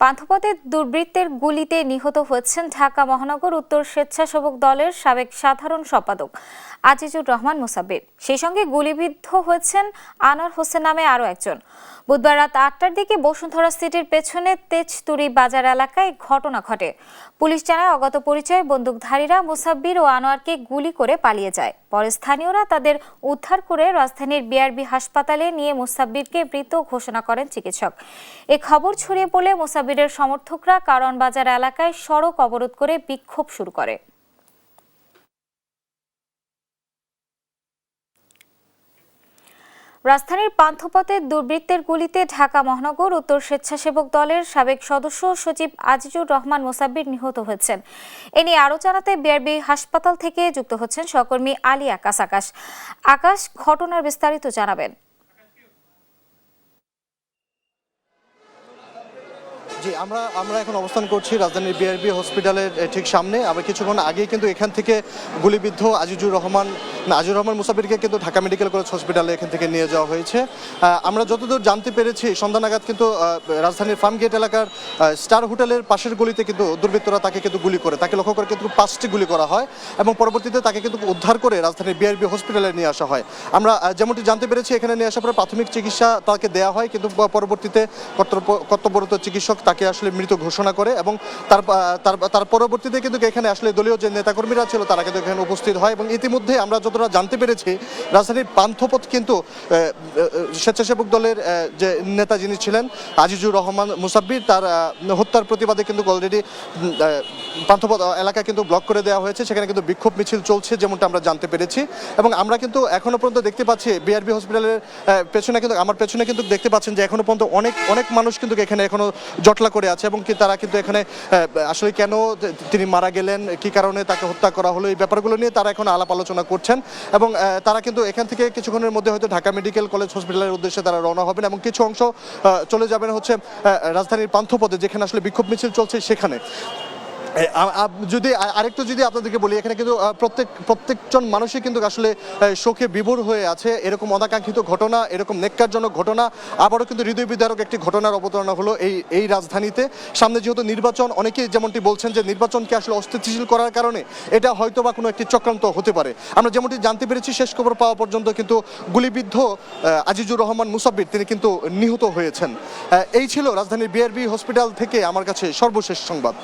পান্থপথে দুর্বৃত্তের গুলিতে নিহত হয়েছেন ঢাকা মহানগর উত্তর স্বেচ্ছাসেবক দলের সাবেক সাধারণ সম্পাদক আজিজুর রহমান মুসাব্বির। সেই সঙ্গে গুলিবিদ্ধ হয়েছেন আনোয়ার হোসেন নামে আরও একজন। বুধবার রাত ৮টার দিকে বসুন্ধরা সিটির পেছনে তেজতুরি বাজার এলাকায় ঘটনা ঘটে। পুলিশ জানায়, অজ্ঞাত পরিচয় বন্দুকধারীরা মুসাব্বির ও আনোয়ারকে গুলি করে পালিয়ে যায়। পরে স্থানীয়রা তাদের উদ্ধার করে রাজধানীর বিআরবি হাসপাতালে নিয়ে মুসাব্বিরকে মৃত ঘোষণা করেন চিকিৎসক। এ খবর ছড়িয়ে পড়লে মুসাব্বিরের সমর্থকরা কারওয়ান বাজার এলাকায় সড়ক অবরোধ করে বিক্ষোভ শুরু করে। রাজধানীর পান্থপথে দুর্বৃত্তের গুলিতে ঢাকা মহানগর উত্তর স্বেচ্ছাসেবক দলের সাবেক সদস্য সচিব আজিজুর রহমান মুসাব্বির নিহত হয়েছেন। এ নিয়ে আরও জানাতে বিআরবি হাসপাতাল থেকে যুক্ত হচ্ছেন সহকর্মী আলী আকাশ। ঘটনার বিস্তারিত জানাবেন। জি, আমরা এখন অবস্থান করছি রাজধানীর বিআরবি হসপিটালের ঠিক সামনে। আবার কিছুক্ষণ আগেই কিন্তু এখান থেকে গুলিবিদ্ধ আজিজুর রহমান মুসাব্বিরকে কিন্তু ঢাকা মেডিকেল কলেজ হসপিটালে এখান থেকে নিয়ে যাওয়া হয়েছে। আমরা যতদূর জানতে পেরেছি, সন্ধ্যা নাগাদ কিন্তু রাজধানীর ফার্মগেট এলাকার স্টার হোটেলের পাশের গলিতে কিন্তু দুর্বৃত্তরা তাকে কিন্তু গুলি করে, তাকে লক্ষ্য করে কিন্তু 5টি গুলি করা হয় এবং পরবর্তীতে তাকে কিন্তু উদ্ধার করে রাজধানীর বিআরবি হসপিটালে নিয়ে আসা হয়। আমরা যেমনটি জানতে পেরেছি, এখানে নিয়ে আসার পরে প্রাথমিক চিকিৎসা তাকে দেওয়া হয়, কিন্তু পরবর্তীতে কর্তব্যরত চিকিৎসক তাকে আসলে মৃত ঘোষণা করে এবং তার পরবর্তীতে কিন্তু এখানে আসলে দলীয় যে নেতাকর্মীরা ছিল তারা কিন্তু এখানে উপস্থিত হয়। এবং ইতিমধ্যে আমরা যতটা জানতে পেরেছি, রাজধানীর পান্থপথ কিন্তু স্বেচ্ছাসেবক দলের যে নেতা যিনি ছিলেন আজিজুর রহমান মুসাব্বির, তার হত্যার প্রতিবাদে কিন্তু অলরেডি পান্থপথ এলাকা কিন্তু ব্লক করে দেওয়া হয়েছে। সেখানে কিন্তু বিক্ষোভ মিছিল চলছে যেমনটা আমরা জানতে পেরেছি। এবং আমরা কিন্তু এখনো পর্যন্ত দেখতে পাচ্ছি বিআরবি হসপিটালের আমার পেছনে কিন্তু দেখতে পাচ্ছেন যে এখনো পর্যন্ত অনেক মানুষ কিন্তু এখানে এখনো জটলা করে আছে এবং তারা কিন্তু এখানে আসলে কেন তিনি মারা গেলেন, কি কারণে তাকে হত্যা করা হলো, এই ব্যাপারগুলো নিয়ে তারা এখন আলাপ আলোচনা করছেন। এবং তারা কিন্তু এখান থেকে কিছুক্ষণের মধ্যে হয়তো ঢাকা মেডিকেল কলেজ হসপিটালের উদ্দেশ্যে তারা রওনা হবেন এবং কিছু অংশ চলে যাবেন হচ্ছে রাজধানীর পান্থপথে, যেখানে আসলে বিক্ষোভ মিছিল চলছে সেখানে। যদি আপনাদেরকে বলি, এখানে কিন্তু প্রত্যেকজন মানুষই কিন্তু আসলে শোকে বিভোর হয়ে আছে। এরকম অনাকাঙ্ক্ষিত ঘটনা, এরকম নেক্কারজনক ঘটনা আবারও কিন্তু হৃদয় বিদারক একটি ঘটনার অবতারণা হলো এই রাজধানীতে। সামনে যেহেতু নির্বাচন, অনেকেই যেমনটি বলছেন যে নির্বাচনকে আসলে অস্থিতিশীল করার কারণে এটা হয়তো বা কোনো একটি চক্রান্ত হতে পারে। আমরা যেমনটি জানতে পেরেছি, শেষ খবর পাওয়া পর্যন্ত কিন্তু গুলিবিদ্ধ আজিজুর রহমান মুসাব্বির তিনি কিন্তু নিহত হয়েছেন। এই ছিল রাজধানীর বিআরবি হসপিটাল থেকে আমার কাছে সর্বশেষ সংবাদ।